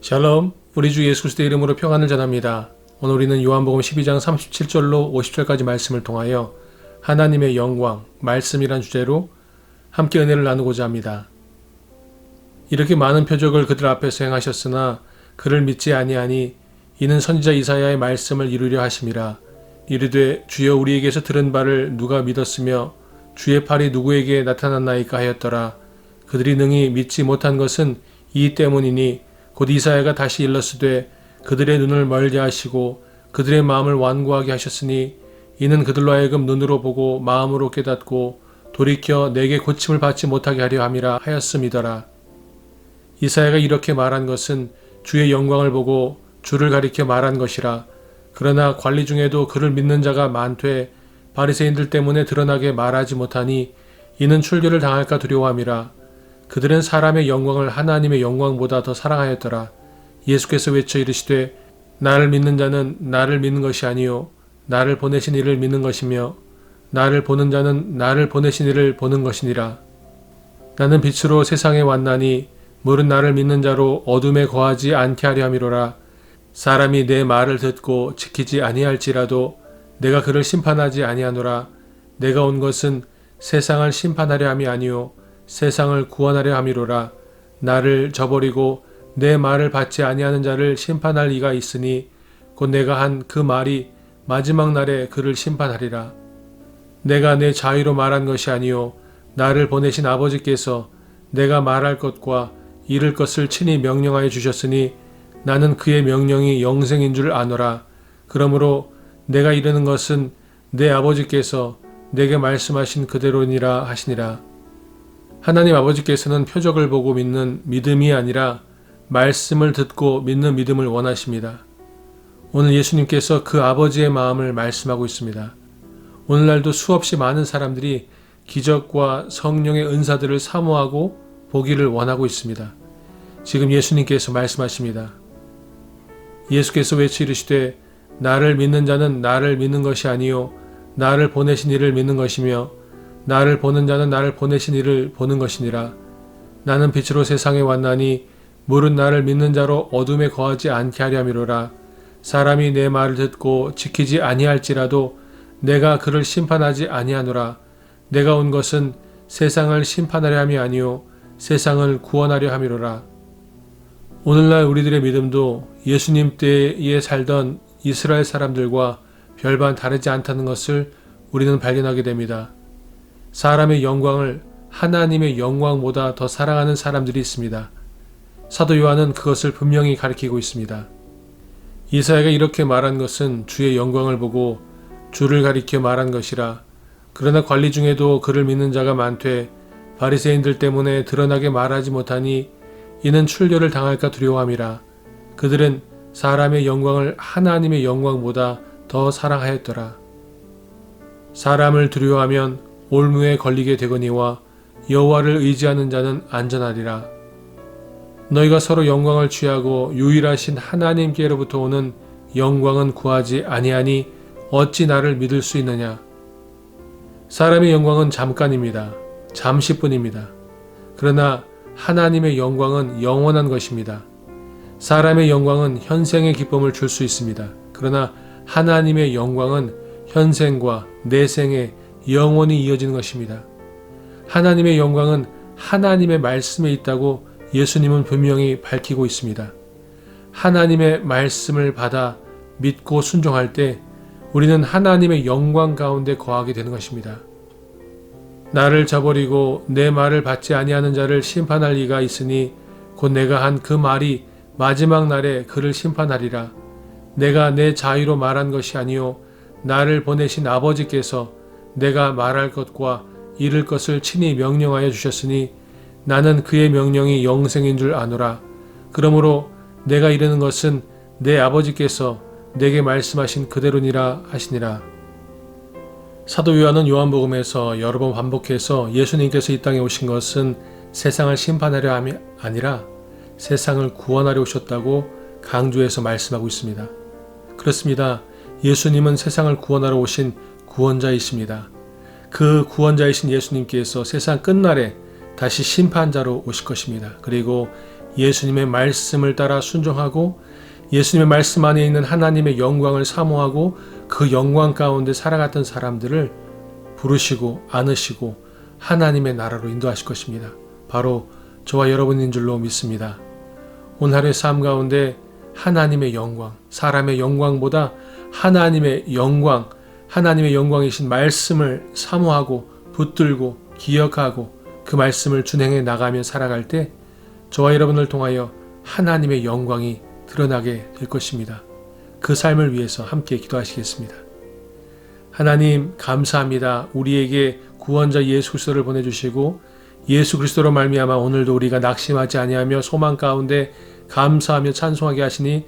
샬롬, 우리 주 예수 그리스도의 이름으로 평안을 전합니다. 오늘 우리는 요한복음 12장 37절로 50절까지 말씀을 통하여 하나님의 영광, 말씀이란 주제로 함께 은혜를 나누고자 합니다. 이렇게 많은 표적을 그들 앞에서 행하셨으나 그를 믿지 아니하니 이는 선지자 이사야의 말씀을 이루려 하심이라. 이르되 주여 우리에게서 들은 바를 누가 믿었으며 주의 팔이 누구에게 나타났나이까 하였더라. 그들이 능히 믿지 못한 것은 이 때문이니 곧 이사야가 다시 일렀으되 그들의 눈을 멀게 하시고 그들의 마음을 완고하게 하셨으니 이는 그들로 하여금 눈으로 보고 마음으로 깨닫고 돌이켜 내게 고침을 받지 못하게 하려 함이라 하였음이더라. 이사야가 이렇게 말한 것은 주의 영광을 보고 주를 가리켜 말한 것이라. 그러나 관리 중에도 그를 믿는 자가 많되 바리새인들 때문에 드러나게 말하지 못하니 이는 출교를 당할까 두려워함이라. 그들은 사람의 영광을 하나님의 영광보다 더 사랑하였더라. 예수께서 외쳐 이르시되 나를 믿는 자는 나를 믿는 것이 아니요 나를 보내신 이를 믿는 것이며 나를 보는 자는 나를 보내신 이를 보는 것이니라. 나는 빛으로 세상에 왔나니 물은 나를 믿는 자로 어둠에 거하지 않게 하려 함이로라. 사람이 내 말을 듣고 지키지 아니할지라도 내가 그를 심판하지 아니하노라. 내가 온 것은 세상을 심판하려 함이 아니요 세상을 구원하려 함이로라. 나를 저버리고 내 말을 받지 아니하는 자를 심판할 이가 있으니 곧 내가 한 그 말이 마지막 날에 그를 심판하리라. 내가 내 자유로 말한 것이 아니요 나를 보내신 아버지께서 내가 말할 것과 이를 것을 친히 명령하여 주셨으니 나는 그의 명령이 영생인 줄 아노라. 그러므로 내가 이르는 것은 내 아버지께서 내게 말씀하신 그대로니라 하시니라. 하나님 아버지께서는 표적을 보고 믿는 믿음이 아니라 말씀을 듣고 믿는 믿음을 원하십니다. 오늘 예수님께서 그 아버지의 마음을 말씀하고 있습니다. 오늘날도 수없이 많은 사람들이 기적과 성령의 은사들을 사모하고 보기를 원하고 있습니다. 지금 예수님께서 말씀하십니다. 예수께서 외쳐 이르시되 나를 믿는 자는 나를 믿는 것이 아니요 나를 보내신 이를 믿는 것이며 나를 보는 자는 나를 보내신 이를 보는 것이니라. 나는 빛으로 세상에 왔나니 물은 나를 믿는 자로 어둠에 거하지 않게 하려 함이로라. 사람이 내 말을 듣고 지키지 아니할지라도 내가 그를 심판하지 아니하노라. 내가 온 것은 세상을 심판하려 함이 아니요 세상을 구원하려 함이로라. 오늘날 우리들의 믿음도 예수님 때에 살던 이스라엘 사람들과 별반 다르지 않다는 것을 우리는 발견하게 됩니다. 사람의 영광을 하나님의 영광보다 더 사랑하는 사람들이 있습니다. 사도 요한은 그것을 분명히 가리키고 있습니다. 이사야가 이렇게 말한 것은 주의 영광을 보고 주를 가리켜 말한 것이라. 그러나 관리 중에도 그를 믿는 자가 많되 바리새인들 때문에 드러나게 말하지 못하니 이는 출교를 당할까 두려워함이라. 그들은 사람의 영광을 하나님의 영광보다 더 사랑하였더라. 사람을 두려워하면 올무에 걸리게 되거니와 여호와를 의지하는 자는 안전하리라. 너희가 서로 영광을 취하고 유일하신 하나님께로부터 오는 영광은 구하지 아니하니 어찌 나를 믿을 수 있느냐. 사람의 영광은 잠깐입니다. 잠시뿐입니다. 그러나 하나님의 영광은 영원한 것입니다. 사람의 영광은 현생의 기쁨을 줄 수 있습니다. 그러나 하나님의 영광은 현생과 내생에 영원히 이어지는 것입니다. 하나님의 영광은 하나님의 말씀에 있다고 예수님은 분명히 밝히고 있습니다. 하나님의 말씀을 받아 믿고 순종할 때 우리는 하나님의 영광 가운데 거하게 되는 것입니다. 나를 저버리고 내 말을 받지 아니하는 자를 심판할 이가 있으니 곧 내가 한 그 말이 마지막 날에 그를 심판하리라. 내가 내 자유로 말한 것이 아니요 나를 보내신 아버지께서 내가 말할 것과 이를 것을 친히 명령하여 주셨으니 나는 그의 명령이 영생인 줄 아노라. 그러므로 내가 이르는 것은 내 아버지께서 내게 말씀하신 그대로니라 하시니라. 사도 요한은 요한복음에서 여러 번 반복해서 예수님께서 이 땅에 오신 것은 세상을 심판하려 함이 아니라 세상을 구원하려 오셨다고 강조해서 말씀하고 있습니다. 그렇습니다. 예수님은 세상을 구원하러 오신 구원자이십니다. 그 구원자이신 예수님께서 세상 끝날에 다시 심판자로 오실 것입니다. 그리고 예수님의 말씀을 따라 순종하고 예수님의 말씀 안에 있는 하나님의 영광을 사모하고 그 영광 가운데 살아갔던 사람들을 부르시고 안으시고 하나님의 나라로 인도하실 것입니다. 바로 저와 여러분인 줄로 믿습니다. 오늘 하루의 삶 가운데 하나님의 영광, 사람의 영광보다 하나님의 영광, 하나님의 영광이신 말씀을 사모하고 붙들고 기억하고 그 말씀을 준행해 나가며 살아갈 때 저와 여러분을 통하여 하나님의 영광이 드러나게 될 것입니다. 그 삶을 위해서 함께 기도하시겠습니다. 하나님 감사합니다. 우리에게 구원자 예수 그리스도를 보내주시고 예수 그리스도로 말미암아 오늘도 우리가 낙심하지 아니하며 소망 가운데 감사하며 찬송하게 하시니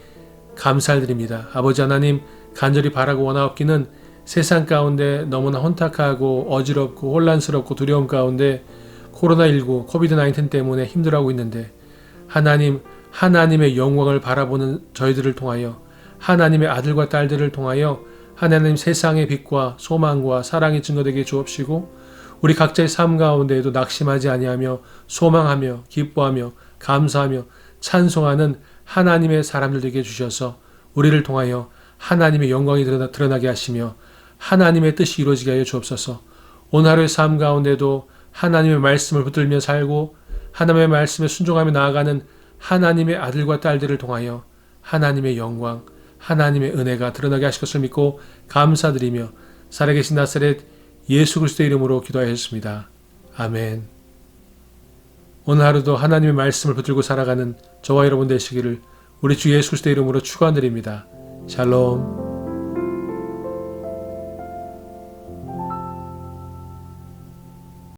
감사드립니다. 아버지 하나님 간절히 바라고 원하옵기는 세상 가운데 너무나 혼탁하고 어지럽고 혼란스럽고 두려움 가운데 코로나19, 코비드-19 때문에 힘들어하고 있는데 하나님, 하나님의 영광을 바라보는 저희들을 통하여 하나님의 아들과 딸들을 통하여 하나님 세상의 빛과 소망과 사랑이 증거되게 주옵시고 우리 각자의 삶 가운데에도 낙심하지 아니하며 소망하며 기뻐하며 감사하며 찬송하는 하나님의 사람들 되게 주셔서 우리를 통하여 하나님의 영광이 드러나게 하시며 하나님의 뜻이 이루어지게 하여 주옵소서. 오늘 하루의 삶 가운데도 하나님의 말씀을 붙들며 살고 하나님의 말씀에 순종하며 나아가는 하나님의 아들과 딸들을 통하여 하나님의 영광, 하나님의 은혜가 드러나게 하실 것을 믿고 감사드리며 살아계신 나사렛 예수 그리스도의 이름으로 기도하였습니다. 아멘. 오늘 하루도 하나님의 말씀을 붙들고 살아가는 저와 여러분 되시기를 우리 주 예수 그리스도의 이름으로 축원드립니다. 샬롬.